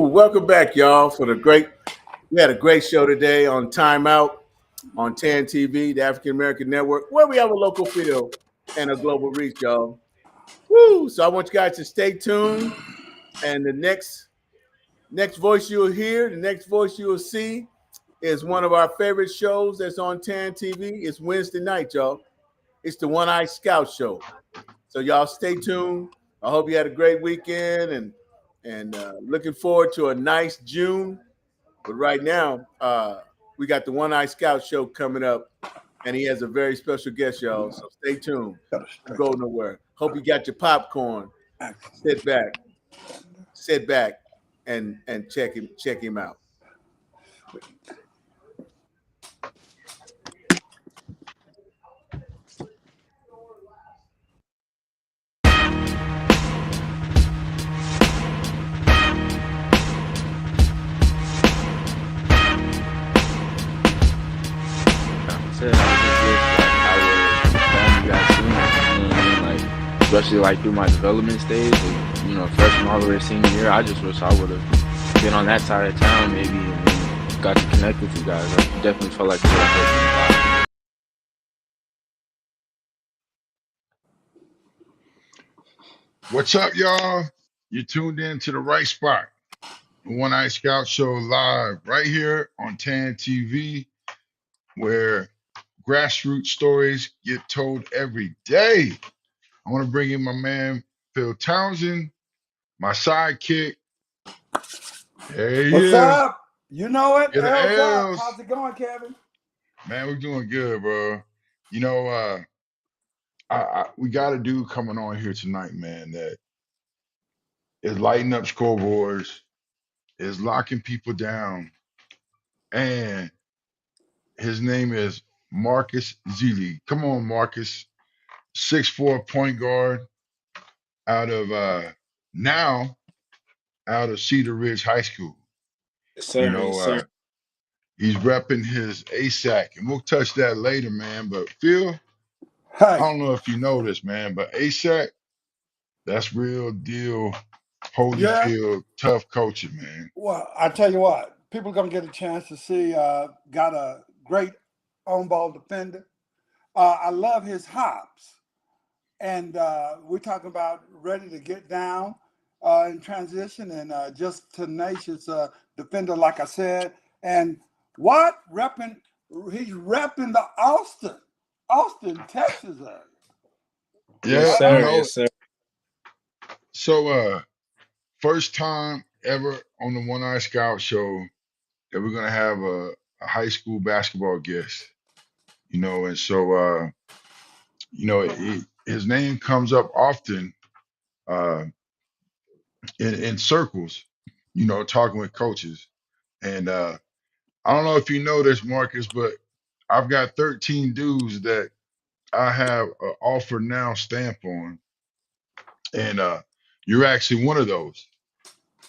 Welcome back, y'all, we had a great show today on Timeout on TAN-TV, the African American Network, where we have a local feel and a global reach, y'all. So I want you guys to stay tuned, and the next voice you'll hear, the next voice you'll see is one of our favorite shows that's on TAN-TV. It's Wednesday night, y'all. It's the One Eye Scout Show. So y'all stay tuned. I hope you had a great weekend and looking forward to a nice June. But right now, we got the One Eye Scout Show coming up, and he has a very special guest, y'all. So stay tuned. Don't go nowhere. Hope you got your popcorn. Sit back, and check him out. Especially like through my development stage, freshman all the way to senior year. I just wish I would have been on that side of town maybe and got to connect with you guys. I definitely felt like What's up, y'all? You tuned in to the right spot. The One Eye Scout Show live right here on TAN-TV, where grassroots stories get told every day. I want to bring in my man, Phil Townsend, my sidekick. Hey, what's up? You know it. Get the L's. How's it going, Kevin? Man, we're doing good, bro. We got a dude coming on here tonight, man, that is lighting up scoreboards, is locking people down, and his name is Maarcus Zelee. Come on, Marcus. 6'4" point guard out of Cedar Ridge High School. Yes, sir. Yes, sir. He's repping his ASAC, and we'll touch that later, man. But Phil, I don't know if you know this, man, but ASAC, that's real deal, Holyfield, tough coaching, man. Well, I tell you what, people are going to get a chance to see, got a great on-ball defender. I love his hops. And we're talking about ready to get down in transition and just tenacious defender, like I said. And he's repping the Austin, Texas area. Yeah, yes, sir. So, first time ever on the One Eye Scout Show that we're gonna have a high school basketball guest. And so his name comes up often in circles, talking with coaches. And I don't know if you know this, Marcus, but I've got 13 dudes that I have an offer now stamp on. And you're actually one of those,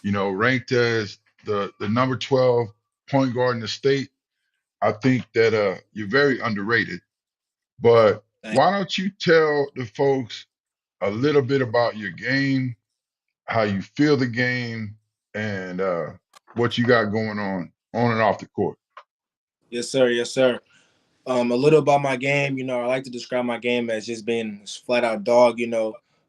ranked as the number 12 point guard in the state. I think that you're very underrated. But why don't you tell the folks a little bit about your game, how you feel the game, and what you got going on and off the court? Yes, sir. Yes, sir. A little about my game. I like to describe my game as just being flat out dog.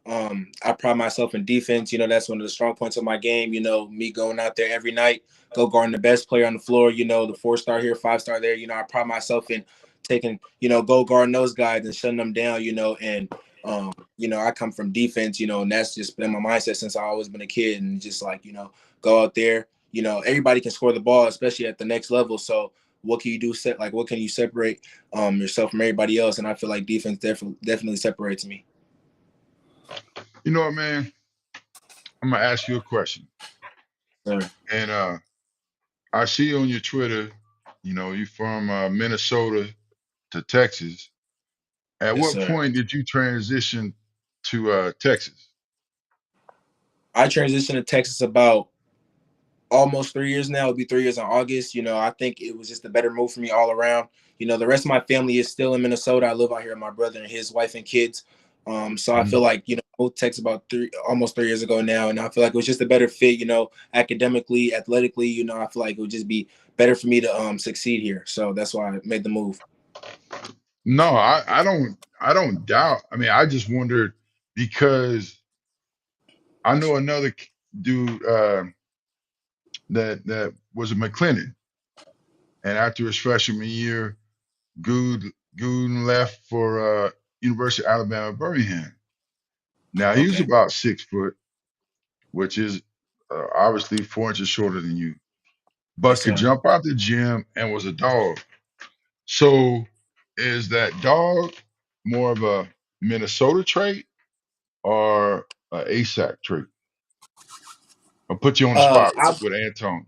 I pride myself in defense. That's one of the strong points of my game. Me going out there every night, go guarding the best player on the floor. The 4-star here, 5-star there. I pride myself in taking, go guarding those guys and shutting them down. I come from defense. And that's just been my mindset since I've always been a kid. And just like, go out there. Everybody can score the ball, especially at the next level. So what can you do? What can you separate yourself from everybody else? And I feel like defense definitely separates me. You know what, man? I'm gonna ask you a question. Sure. And I see on your Twitter, you're from Minnesota to Texas. At what point did you transition to Texas? I transitioned to Texas about almost 3 years now. It'll be 3 years in August. I think it was just a better move for me all around. The rest of my family is still in Minnesota. I live out here with my brother and his wife and kids. So I feel like, both texts about almost 3 years ago now, and I feel like it was just a better fit, academically, athletically. I feel like it would just be better for me to succeed here. So that's why I made the move. No, I don't doubt. I mean, I just wondered because I know another dude that was a McLennan, and after his freshman year, Good left for University of Alabama Birmingham. Now he was Okay. about 6 foot, which is obviously 4 inches shorter than you, but Yes, could sir. jump out the gym and was a dog. So is that dog more of a Minnesota trait or a ASAC trait? I'll put you on the spot I with Anton.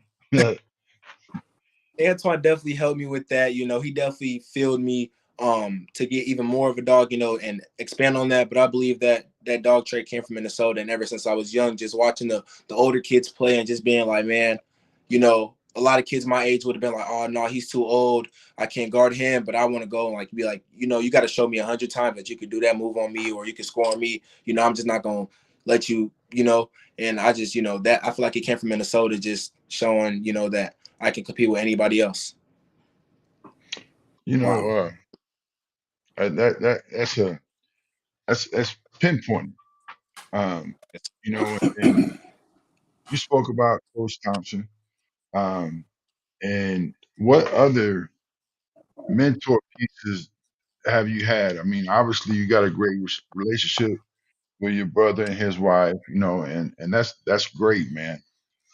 Antoine definitely helped me with that. He definitely filled me to get even more of a dog, and expand on that. But I believe that that dog trait came from Minnesota, and ever since I was young, just watching the older kids play and just being like, man, a lot of kids my age would have been like, oh no, he's too old, I can't guard him. But I want to go and like be like, you got to show me 100 times that you could do that move on me or you could score on me. I'm just not gonna let you, and I just, that I feel like it came from Minnesota, just showing, that I can compete with anybody else. You Wow. know, that's pinpoint. Um, and you spoke about Coach Thompson. Um, and what other mentor pieces have you had? I mean, obviously you got a great relationship with your brother and his wife, and that's great, man.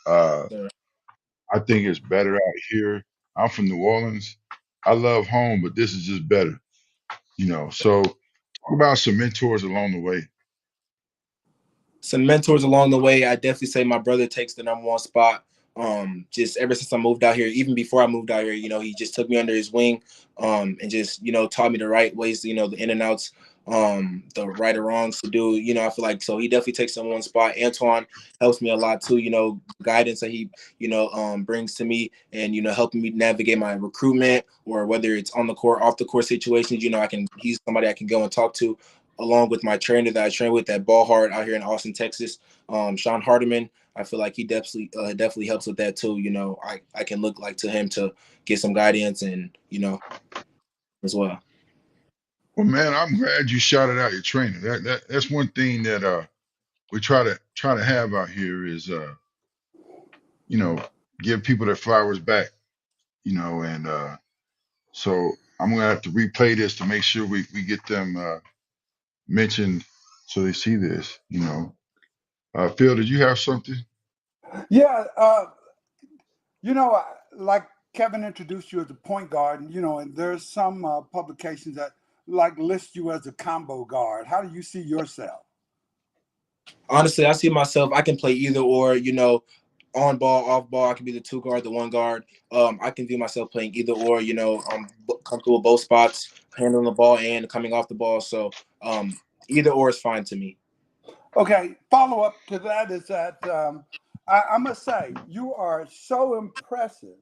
Uh, So, I think it's better out here. I'm from New Orleans. I love home, but this is just better. So talk about some mentors along the way. some mentors along the way. I definitely say my brother takes the number one spot. Just ever since I moved out here, even before I moved out here, he just took me under his wing, and just, taught me the right ways, the in and outs, the right or wrongs to do. I feel like so he definitely takes the one spot. Antoine helps me a lot too. Guidance that he, brings to me, and helping me navigate my recruitment or whether it's on the court, off the court situations. He's somebody I can go and talk to, along with my trainer that I train with at Ball Hard out here in Austin, Texas, Sean Hardiman. I feel like he definitely helps with that too. I can look like to him to get some guidance and as well. Well, man, I'm glad you shouted out your trainer. That's one thing that we try to have out here is you know give people their flowers back. And so I'm gonna have to replay this to make sure we get them mentioned so they see this. Phil, did you have something? Yeah, like Kevin introduced you as a point guard, and there's some publications that like list you as a combo guard. How do you see yourself? Honestly, I see myself. I can play either or. On ball, off ball. I can be the two guard, the one guard. I can view myself playing either or. I'm comfortable with both spots, handling the ball and coming off the ball. So either or is fine to me. Okay, follow up to that is that I must say you are so impressive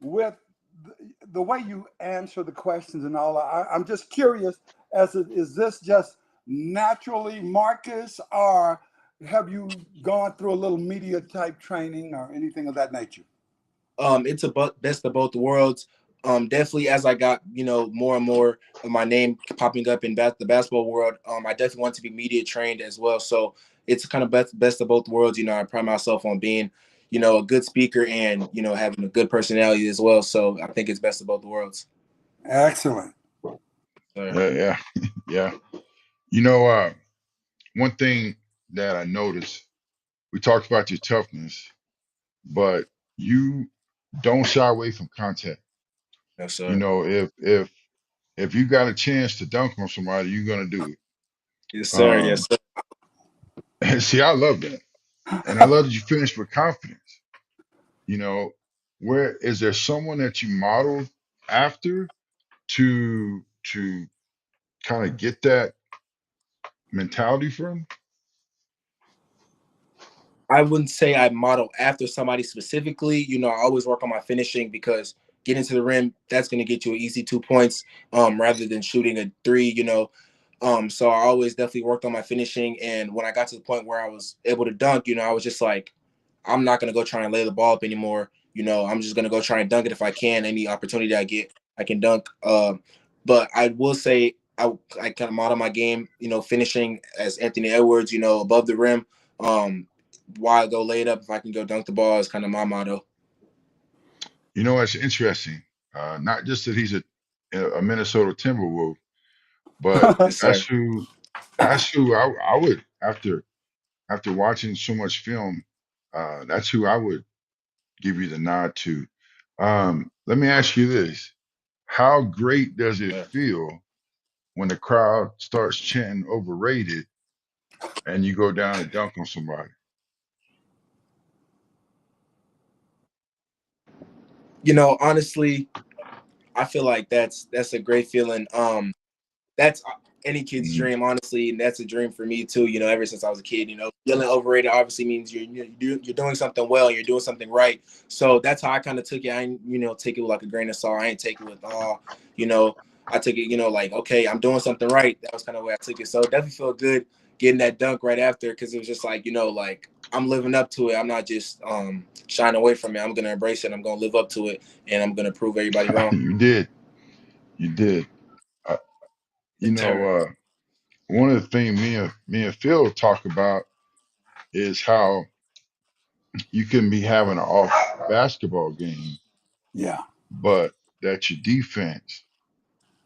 with the way you answer the questions and all. I'm just curious is this just naturally Marcus, or have you gone through a little media type training or anything of that nature? It's a best of both worlds. Definitely as I got, more and more of my name popping up in the basketball world, I definitely want to be media trained as well. So it's kind of best of both worlds. I pride myself on being, a good speaker and, having a good personality as well. So I think it's best of both worlds. Excellent. Yeah. Yeah. You know, one thing that I noticed, we talked about your toughness, but you don't shy away from contact. Yes, sir. If you got a chance to dunk on somebody, you're gonna do it. Yes, sir. Yes, sir. And see, I love that, and I love that you finished with confidence. You know, where is there someone that you modeled after to kind of get that mentality from? I wouldn't say I model after somebody specifically. I always work on my finishing because getting to the rim, that's going to get you an easy 2 points rather than shooting a three. So I always definitely worked on my finishing. And when I got to the point where I was able to dunk, I was just like, I'm not going to go try and lay the ball up anymore. I'm just going to go try and dunk it if I can. Any opportunity I get, I can dunk. But I will say I kind of model my game, finishing as Anthony Edwards, above the rim. While I go lay it up, if I can go dunk the ball is kind of my motto. It's interesting. Not just that he's a Minnesota Timberwolf, but Yes, sir. that's who I would after watching so much film, that's who I would give you the nod to. Let me ask you this: how great does it feel when the crowd starts chanting "overrated" and you go down and dunk on somebody? Honestly, I feel like that's a great feeling. That's any kid's Mm. dream, honestly, and that's a dream for me too. Ever since I was a kid, feeling overrated obviously means you're doing something well, you're doing something right. So that's how I kind of took it. I ain't, take it with like a grain of salt. I ain't take it with I took it, like, okay, I'm doing something right. That was kind of the way I took it. So it definitely felt good getting that dunk right after, because it was just like, like I'm living up to it. I'm not just shying away from it. I'm gonna embrace it. I'm gonna live up to it, and I'm gonna prove everybody wrong. You did. Uh, you Yes, know, sir. one of the things me and Phil talk about is how you can be having an off basketball game, Yeah. but that your defense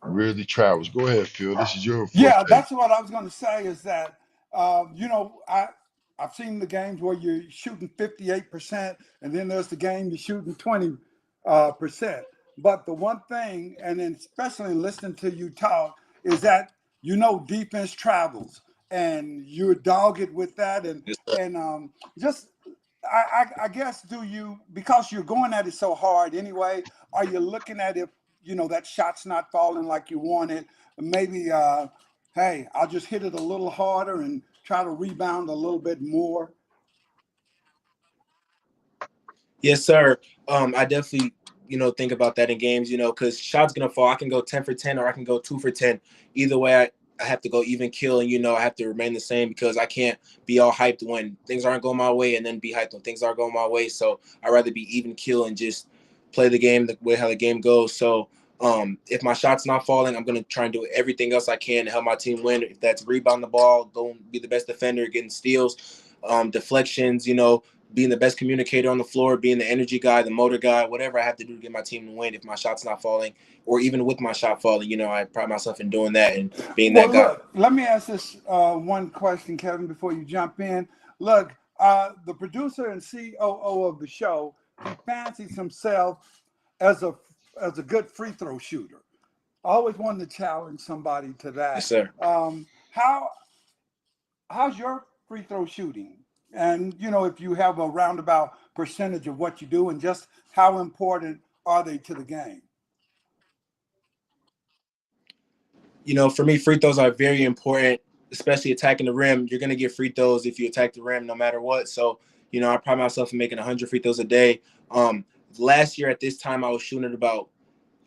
really travels. Go ahead, Phil. This is your Yeah, forte. that's what I was going to say is that, I've seen the games where you're shooting 58%, and then there's the game you're shooting 20%. But the one thing, and then especially listening to you talk, is that defense travels, and you're dogged with that, and Yes, sir. just I guess, do you, because you're going at it so hard anyway, are you looking at if that shot's not falling like you want it? Maybe hey, I'll just hit it a little harder and try to rebound a little bit more. Yes, sir. I definitely, think about that in games, because shots gonna fall. I can go 10 for 10 or I can go 2 for 10. Either way, I have to go even kill, and I have to remain the same, because I can't be all hyped when things aren't going my way and then be hyped when things are going my way. So I'd rather be even kill and just play the game the way how the game goes. So if my shot's not falling, I'm gonna try and do everything else I can to help my team win. If that's rebound the ball, go and be the best defender, getting steals, deflections, being the best communicator on the floor, being the energy guy, the motor guy, whatever I have to do to get my team to win if my shot's not falling, or even with my shot falling, I pride myself in doing that and being Well, that guy. look, let me ask this one question, Kevin, before you jump in. Look, the producer and COO of the show, he fancies himself as a good free throw shooter. I always wanted to challenge somebody to Yes, that. sir. How's your free throw shooting? And if you have a roundabout percentage of what you do, and just how important are they to the game? For me, free throws are very important, especially attacking the rim. You're going to get free throws if you attack the rim no matter what. So, I pride myself in making 100 free throws a day. Last year at this time, I was shooting at about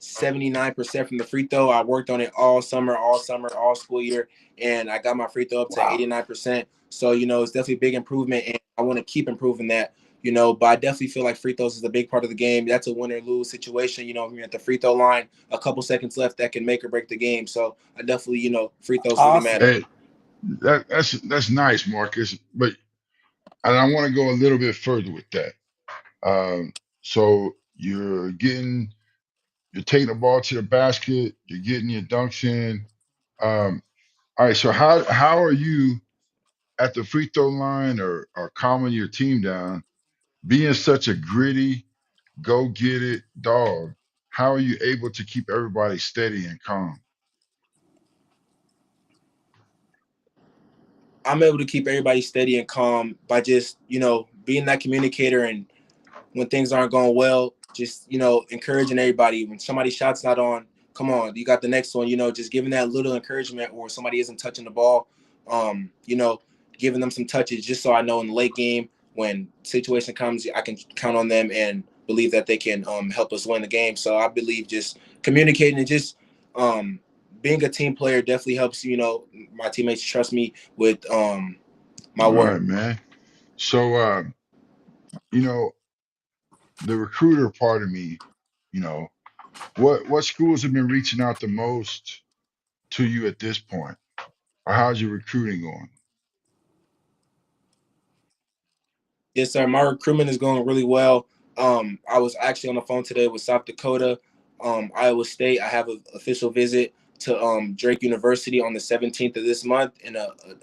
79% from the free throw. I worked on it all summer, all school year, and I got my free throw up to Wow. 89%. So, it's definitely a big improvement, and I want to keep improving that. But I definitely feel like free throws is a big part of the game. That's a win or lose situation. When you're at the free throw line, a couple seconds left, that can make or break the game. So I definitely, free throws really Awesome. matter. Hey, that's nice, Marcus. But and I want to go a little bit further with that. So you're taking the ball to the basket, you're getting your dunks in. All right, so how are you at the free throw line or calming your team down, being such a gritty, go get it dog? How are you able to keep everybody steady and calm? I'm able to keep everybody steady and calm by just, being that communicator, and when things aren't going well, just, encouraging everybody. When somebody's shot's not on, come on, you got the next one, just giving that little encouragement, or somebody isn't touching the ball, giving them some touches, just so I know in the late game, when situation comes, I can count on them and believe that they can help us win the game. So I believe just communicating and just being a team player definitely helps. My teammates trust me with my All work. right, man. So, you know, the recruiter part of me, you know, what schools have been reaching out the most to you at this point, or how's your recruiting going? Yes, sir. My recruitment is going really well. I was actually on the phone today with South Dakota, Iowa State. I have an official visit to Drake University on the 17th of this month, and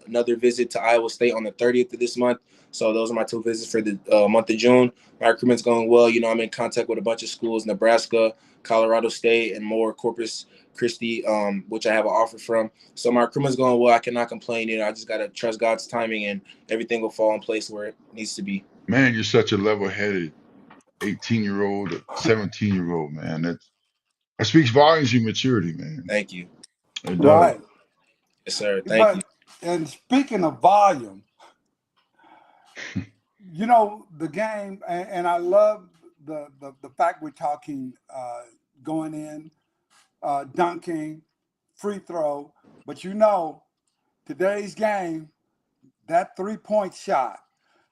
another visit to Iowa State on the 30th of this month. So those are my 2 visits for the month of June. My recruitment's going well. I'm in contact with a bunch of schools: Nebraska, Colorado State, and more, Corpus Christi, which I have an offer from. So my recruitment's going well. I cannot complain. I just gotta trust God's timing, and everything will fall in place where it needs to be. Man, you're such a level-headed 18-year-old, 17-year-old, man. That speaks volumes of your maturity, man. Thank you. It does. Right. Yes, sir. Thank you. But and speaking of volume, the game, and I love the fact we're talking going in, dunking, free throw, but today's game, that 3-point shot.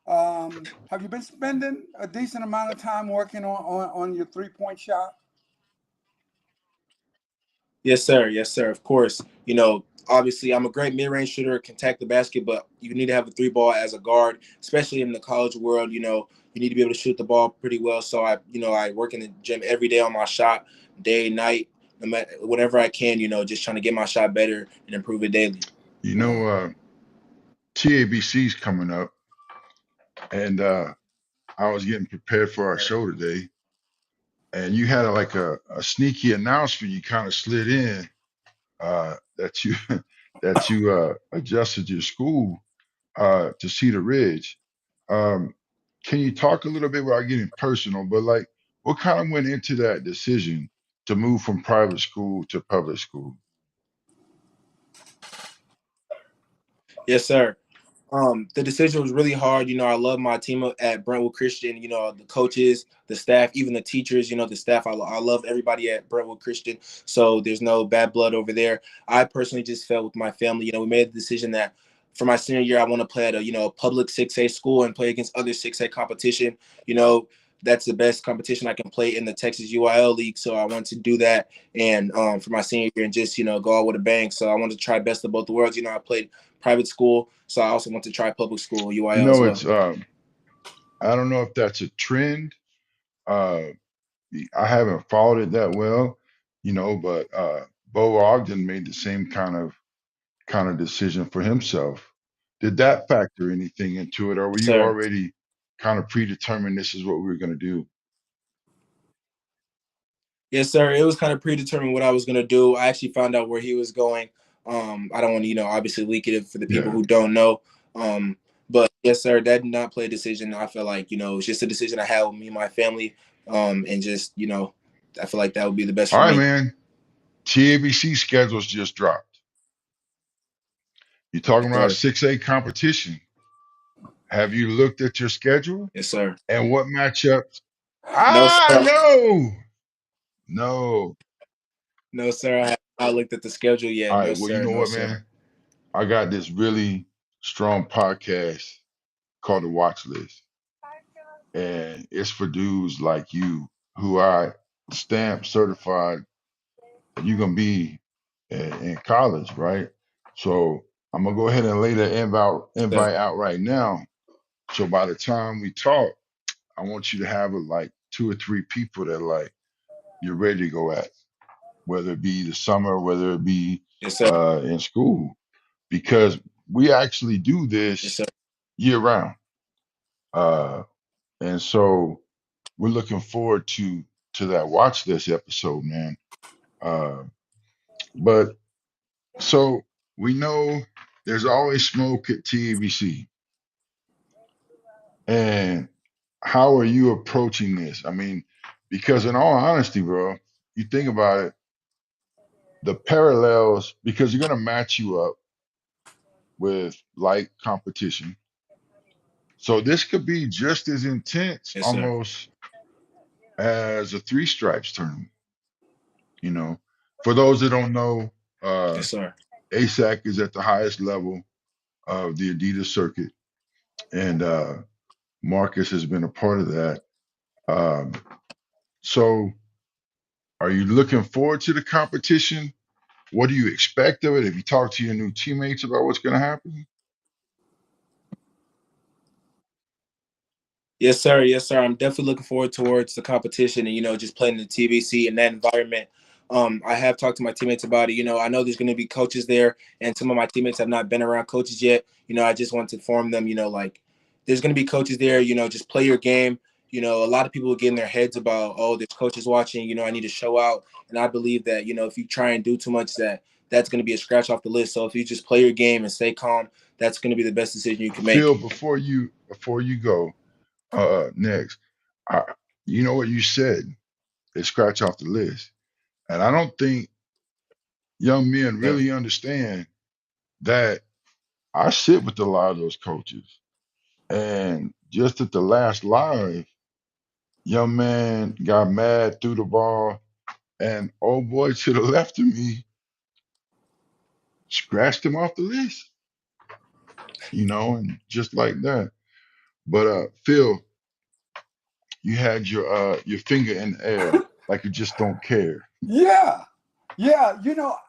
Have you been spending a decent amount of time working on your 3-point shot? Yes, sir. Yes, sir. Of course. Obviously, I'm a great mid-range shooter, can attack the basket, but you need to have a 3 ball as a guard, especially in the college world. You need to be able to shoot the ball pretty well. So I work in the gym every day on my shot, day, night, no matter whatever I can. Just trying to get my shot better and improve it daily. You know, TABC's coming up, and I was getting prepared for our show today, and you had a sneaky announcement. You kind of slid in that you that you adjusted your school to Cedar Ridge. Um, can you talk a little bit without getting personal, but like what kind of went into that decision to move from private school to public school? Yes, sir. The decision was really hard. I love my team at Brentwood Christian, the coaches, the staff, even the teachers, the staff. I love everybody at Brentwood Christian. So there's no bad blood over there. I personally just felt with my family, we made the decision that for my senior year, I want to play at a public 6A school and play against other 6A competition. That's the best competition I can play in the Texas UIL League. So I want to do that. And for my senior year and just, go out with a bang. So I want to try best of both worlds. I played private school. So I also want to try public school, UIL as well. It's I don't know if that's a trend. Uh, I haven't followed it that well, but Bo Ogden made the same kind of decision for himself. Did that factor anything into it, or were Yes, you sir. already kind of predetermined this is what we were going to do? Yes, sir. It was kind of predetermined what I was going to do. I actually found out where he was going. I don't want to, obviously leak it for the people who don't know. But yes, sir, that did not play a decision. I feel like, it's just a decision I had with me and my family. And just, I feel like that would be the best All for right, me. man. TABC schedules just dropped. You're talking about Yes, sir. 6A competition. Have you looked at your schedule Yes, sir. and what matchups? No, sir. No. No, sir. I have not looked at the schedule yet. All No, right. Well, you sir. know No, what, sir. man? I got this really strong podcast called The Watch List, and it's for dudes like you who I stamp certified that you're gonna be in college, right? So I'm gonna go ahead and lay the Sir. invite out right now. So by the time we talk, I want you to have like 2 or 3 people that like you're ready to go at, whether it be the summer, whether it be Yes, sir. in school, because we actually do Yes, this sir. year round. Uh, and so we're looking forward to that watch this episode, man. Uh, but so we know there's always smoke at TABC. And how are you approaching this? I mean, because in all honesty, bro, you think about it, the parallels, because you're gonna match you up with like competition. So this could be just as intense Yes, sir. almost as a three stripes tournament, you know. For those that don't know, Uh, Yes, sir. ASAC is at the highest level of the Adidas circuit, and Marcus has been a part of that. Um, so, are you looking forward to the competition? What do you expect of it? Have you talked to your new teammates about what's going to happen? Yes, sir. Yes, sir. I'm definitely looking forward towards the competition and, just playing in the TBC in that environment. I have talked to my teammates about it. I know there's going to be coaches there, and some of my teammates have not been around coaches yet. I just want to inform them, like there's going to be coaches there, just play your game. A lot of people get in their heads about, oh, there's coaches watching, I need to show out. And I believe that, if you try and do too much, that's going to be a scratch off the list. So if you just play your game and stay calm, that's going to be the best decision you can make. Phil, before you go, next, I, you know what you said? They scratch off the list, and I don't think young men Sir. really understand that I sit with a lot of those coaches, and just at the last live, young man got mad, threw the ball, and old boy to the left of me scratched him off the list, and just like that. But Phil, you had your finger in the air like you just don't care. Yeah, yeah.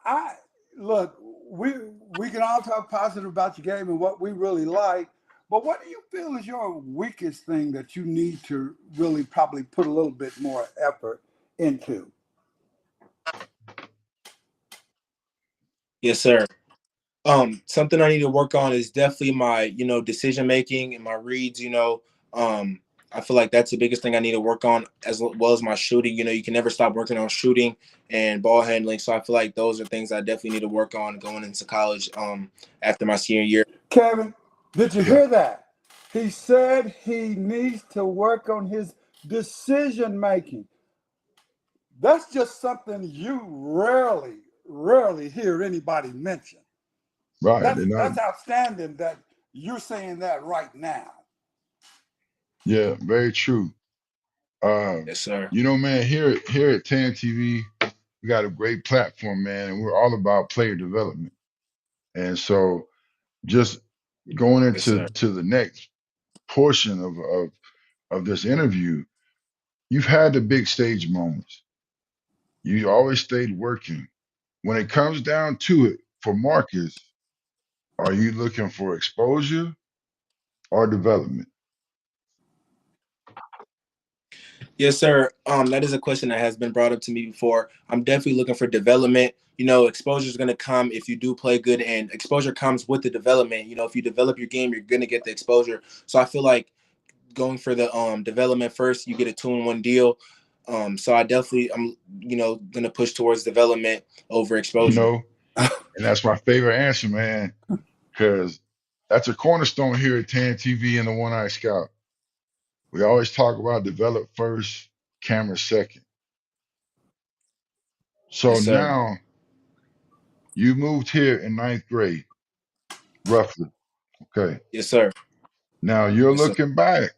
I look. We can all talk positive about your game and what we really like, but what do you feel is your weakest thing that you need to really probably put a little bit more effort into? Yes, sir. Something I need to work on is definitely my, decision making and my reads. Um, I feel like that's the biggest thing I need to work on, as well as my shooting. You can never stop working on shooting and ball handling. So I feel like those are things I definitely need to work on going into college. After my senior year. Kevin, did you Yeah, hear that? He said he needs to work on his decision making. That's just something you rarely hear anybody mention. right. That's And that's outstanding that you're saying that right now. yeah, very true. Um, Yes, sir. man, here at TAN-TV, we got a great platform, man, and we're all about player development. And so, just going Yes, into sir. the next portion of this interview, you've had the big stage moments. You always stayed working. When it comes down to it, for Marcus, are you looking for exposure or development? Yes, sir. That is a question that has been brought up to me before. I'm definitely looking for development. Exposure is going to come if you do play good, and exposure comes with the development. If you develop your game, you're going to get the exposure. So I feel like going for the development first, you get a 2-in-1 deal. So I'm going to push towards development over You exposure. know, and that's my favorite answer, man, because that's a cornerstone here at TAN-TV and the One Eye Scout. We always talk about develop first, camera second. So Yes, sir. now you moved here in ninth grade, roughly. Okay. Yes, sir. Now you're Yes, sir. looking back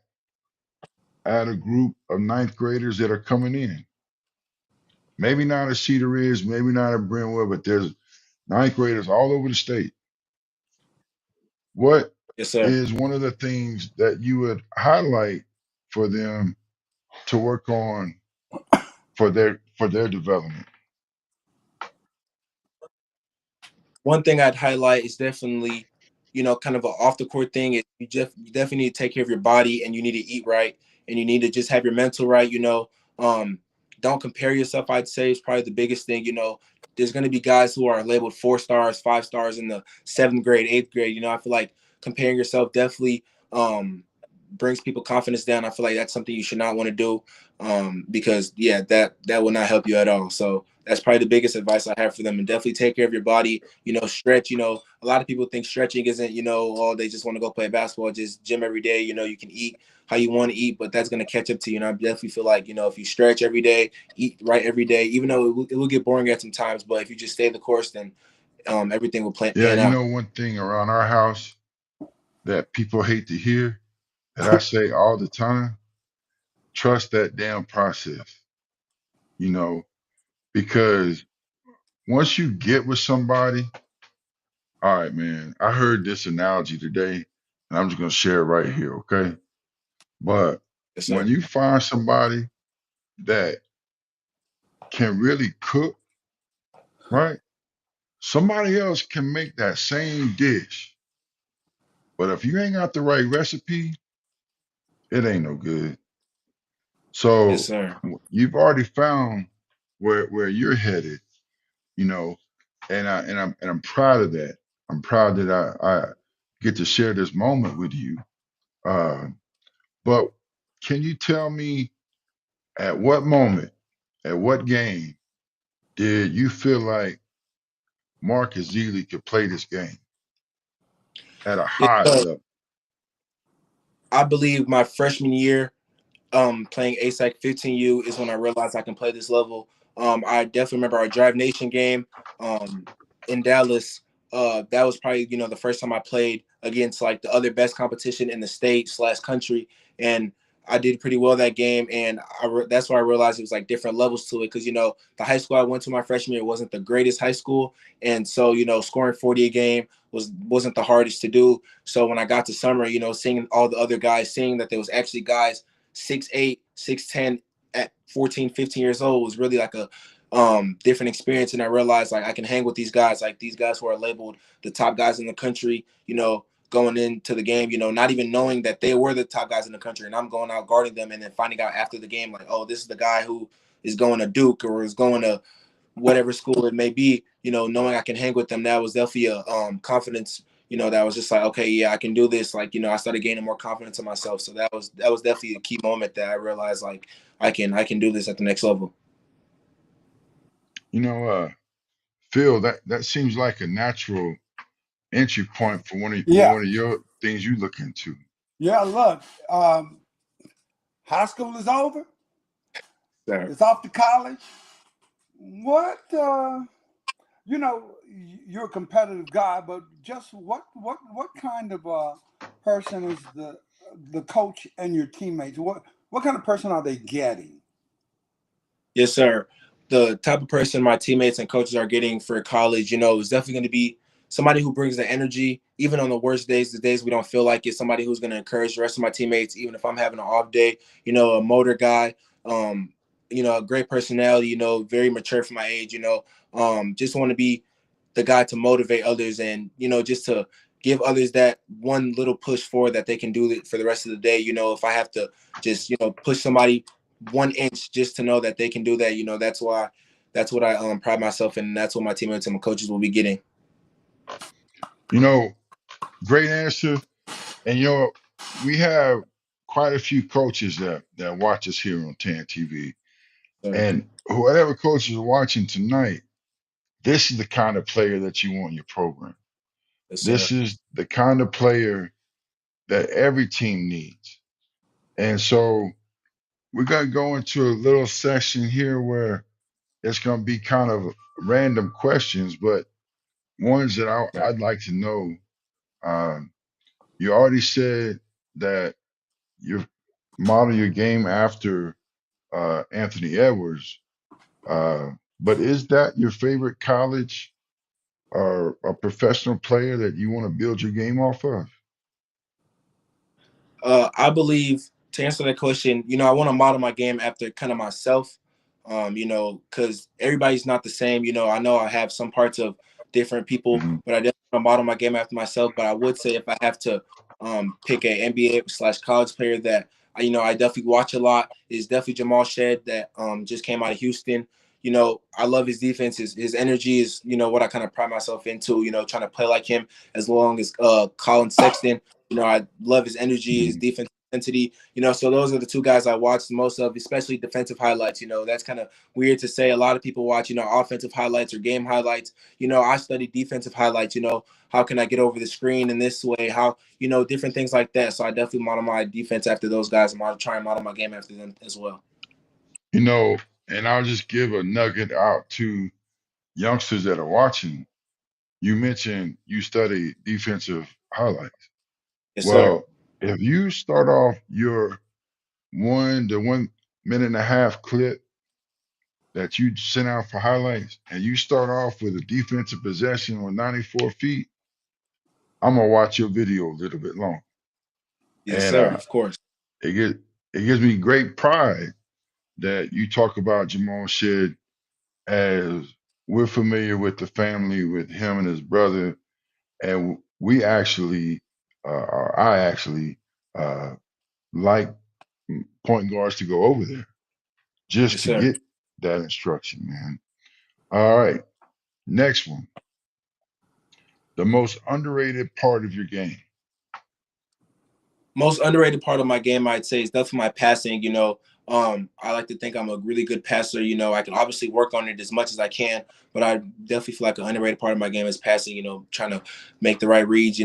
at a group of ninth graders that are coming in. Maybe not at Cedar Ridge, maybe not at Brentwood, but there's ninth graders all over the state. What Yes, sir. is one of the things that you would highlight for them to work on for their development? One thing I'd highlight is definitely, kind of an off the court thing. Is you definitely need to take care of your body, and you need to eat right, and you need to just have your mental right. Don't compare yourself. I'd say is probably the biggest thing. There's going to be guys who are labeled 4 stars, 5 stars in the 7th grade, 8th grade. I feel like comparing yourself definitely brings people confidence down. I feel like that's something you should not want to do, because yeah, that will not help you at all. So that's probably the biggest advice I have for them. And definitely take care of your body. Stretch. A lot of people think stretching isn't, oh, they just want to go play basketball, just gym every day. You can eat how you want to eat, but that's going to catch up to you. And I definitely feel like, if you stretch every day, eat right every day, even though it will get boring at some times, but if you just stay the course, then everything will Yeah, pan out. one thing around our house that people hate to hear that I say all the time, trust that damn process, you know, because once you get with somebody, all right, man. I heard this analogy today, and I'm just gonna share it right here, okay? But Yes, when sir. you find somebody that can really cook, right? Somebody else can make that same dish, but if you ain't got the right recipe, it ain't no good. Yes, So sir. you've already found where you're headed, you know, and I'm proud of that. I'm proud that I get to share this moment with you. Uh, but can you tell me at what moment, at what game did you feel like Maarcus Zelee could play this game at a Yes, high sir. level? I believe my freshman year, playing ASAC 15U is when I realized I can play this level. I definitely remember our Drive Nation game um, in Dallas. That was probably the first time I played against like the other best competition in the state slash country, and I did pretty well that game. And that's why I realized it was like different levels to it because the high school I went to my freshman year wasn't the greatest high school, and so scoring 40 a game wasn't the hardest to do. So when I got to summer, seeing all the other guys, seeing that there was actually guys 6'8", 6'10" at 14, 15 years old was really like a different experience. And I realized like I can hang with these guys, like these guys who are labeled the top guys in the country, going into the game, not even knowing that they were the top guys in the country. And I'm going out guarding them and then finding out after the game, like, oh, this is the guy who is going to Duke or is going to whatever school it may be, knowing I can hang with them. That was definitely a confidence, that was just like, okay, yeah, I can do this. Like, I started gaining more confidence in myself. So that was definitely a key moment that I realized like I can do this at the next level. You know, Phil, that seems like a natural entry point for Yeah, one of your things you look into. yeah. Look, high school is over. So, It's off to college. What you're a competitive guy, but just what kind of person is the coach and your teammates? What kind of person are they getting? yes, sir. The type of person my teammates and coaches are getting for college, is definitely going to be somebody who brings the energy, even on the worst days, the days we don't feel like it. Somebody who's going to encourage the rest of my teammates, even if I'm having an off day. A motor guy, a great personality. Very mature for my age. Just want to be the guy to motivate others and just to give others that one little push forward that they can do it for the rest of the day. If I have to just push somebody 1 inch just to know that they can do that. That's what I pride myself in. And that's what my teammates and my coaches will be getting. You know, great answer. And we have quite a few coaches that watch us here on TAN-TV. So, And whatever coaches are watching tonight, this is the kind of player that you want in your program. yes, sir. This is the kind of player that every team needs. And so we're going to go into a little section here where it's going to be kind of random questions, but ones that I'd like to know. Um, you already said that you model your game after Anthony Edwards, but is that your favorite college or a professional player that you want to build your game off of? I believe to answer that question, I want to model my game after kind of myself, because everybody's not the same. I know I have some parts of different people, Hmm. but I definitely want to model my game after myself. But I would say if I have to pick a NBA/college player that I definitely watch a lot is definitely Jamal Shed that just came out of Houston. I love his defense. His energy is what I kind of pride myself into. Trying to play like him as long as Colin Sexton. I love his energy, his Hmm. defense intensity. So those are the two guys I watch the most of, especially defensive highlights. That's kind of weird to say. A lot of people watch, offensive highlights or game highlights. I study defensive highlights. How can I get over the screen in this way? How, different things like that. So I definitely model my defense after those guys. I'm try and model my game after them as well. You know, and I'll just give a nugget out to youngsters that are watching. You mentioned you study defensive highlights. Yes, sir. Well, if you start off your 1 to 1.5 minute clip that you sent out for highlights and you start off with a defensive possession on 94 feet, I'm gonna watch your video a little bit long. Yes, And sir. Of course. it gives me great pride that you talk about Jamal Shead, as we're familiar with the family, with him and his brother, and we actually, or I actually, like point guards to go over there just Yes, to sir. get that instruction, man. All right, next one. The most underrated part of your game. Most underrated part of my game, I'd say, is definitely my passing. I like to think I'm a really good passer. I can obviously work on it as much as I can, but I definitely feel like an underrated part of my game is passing. Trying to make the right reads.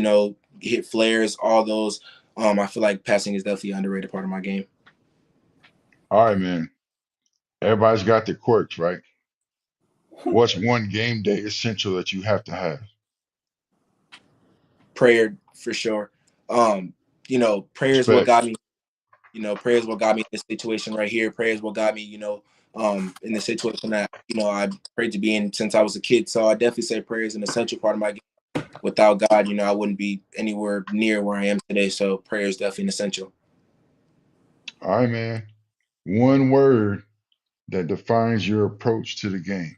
Hit flares, all those. I feel like passing is definitely an underrated part of my game. All right, man. Everybody's got their quirks, right? What's one game day essential that you have to have? Prayer, for sure. Prayer is what Respect. got me. Prayer is what got me in this situation right here. Prayer is what got me, in the situation that, I prayed to be in since I was a kid. So I definitely say prayer is an essential part of my game. Without God, I wouldn't be anywhere near where I am today. So prayer is definitely an essential. All right, man. One word that defines your approach to the game.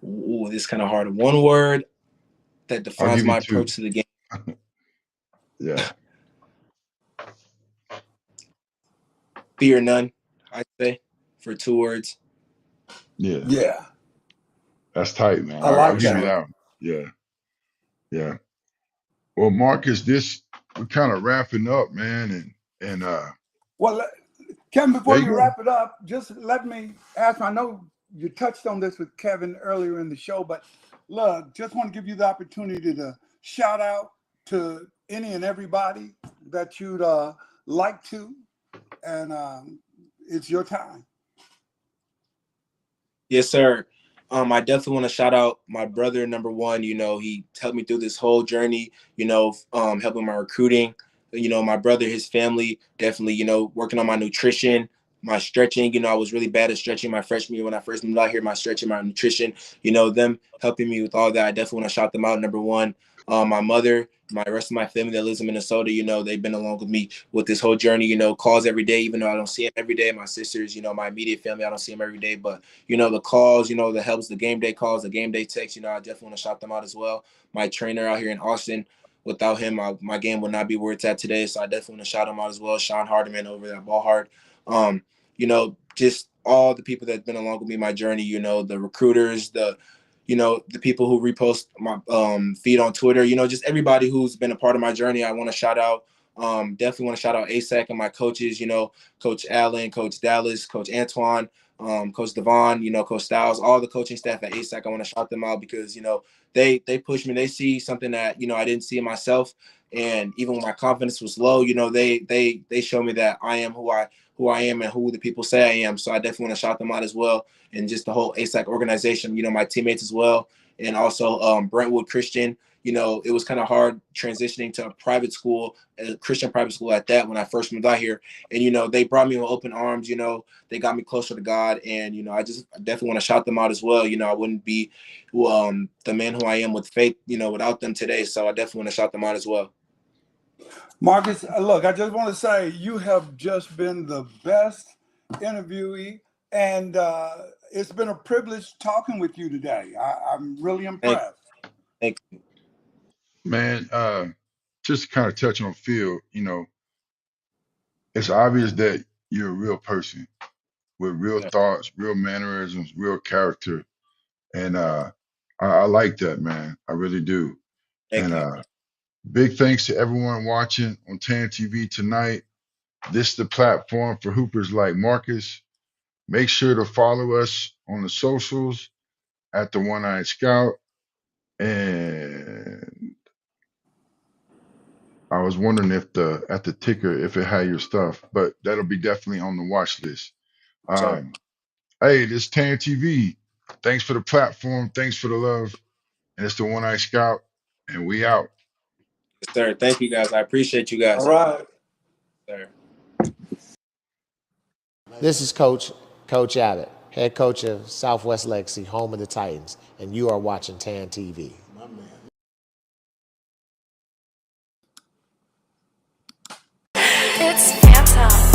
Ooh, this is kind of hard. One word that I'll defines give you my two. approach to the game. Yeah. Fear none, I'd say, for 2 words. Yeah. Yeah, That's tight, man. I I'll like give you that. that one. Yeah. Yeah. Well, Marcus, we're kind of wrapping up, man. And Well, Kevin, there before you you go. wrap it up, just let me ask. I know you touched on this with Kevin earlier in the show, but look, just want to give you the opportunity to shout out to any and everybody that you'd like to, and it's your time. Yes, sir. I definitely want to shout out my brother, number one. He helped me through this whole journey, helping my recruiting. My brother, his family, definitely, working on my nutrition, my stretching. I was really bad at stretching my freshman year when I first moved out here, my stretching, my nutrition, them helping me with all that. I definitely want to shout them out, number one. My mother, my rest of my family that lives in Minnesota, they've been along with me with this whole journey, calls every day, even though I don't see them every day. My sisters, my immediate family, I don't see them every day, but the calls, the helps, the game day calls, the game day texts, I definitely want to shout them out as well. My trainer out here in Austin, without him, my game would not be where it's at today. So I definitely want to shout him out as well. Sean Hardiman over there at Ball Hard. Just all the people that's been along with me, my journey, the recruiters, the people who repost my feed on Twitter, just everybody who's been a part of my journey. I want to shout out. Definitely want to shout out ASAC and my coaches, Coach Allen, Coach Dallas, Coach Antoine, Coach Devon, Coach Styles, all the coaching staff at ASAC. I want to shout them out because, they push me. They see something that, I didn't see in myself. And even when my confidence was low, they show me that I am who I am and who the people say I am. So I definitely want to shout them out as well. And just the whole ASAC organization, my teammates as well. And also Brentwood Christian. It was kind of hard transitioning to a private school, a Christian private school at that, when I first moved out here. And, they brought me with open arms, they got me closer to God. And, I definitely want to shout them out as well. I wouldn't be the man who I am with faith, without them today. So I definitely want to shout them out as well. Marcus, look, I just want to say you have just been the best interviewee, and it's been a privilege talking with you today. I'm really impressed. Thank you. Man, just to kind of touch on Phil, it's obvious that you're a real person with real thoughts, real mannerisms, real character. And I like that, man. I really do. Thank And you. big thanks to everyone watching on TAN-TV tonight. This is the platform for hoopers like Marcus. Make sure to follow us on the socials at the One Eyed Scout. And I was wondering if at the ticker if it had your stuff, but that'll be definitely on the watch list. Sir. Hey, this is TAN-TV. Thanks for the platform. Thanks for the love. And it's the One Eyed Scout, and we out. Yes, sir. Thank you, guys. I appreciate you guys. All right. Sir. This is Coach Abbott, head coach of Southwest Legacy, home of the Titans, and you are watching TAN-TV. It's Fanta.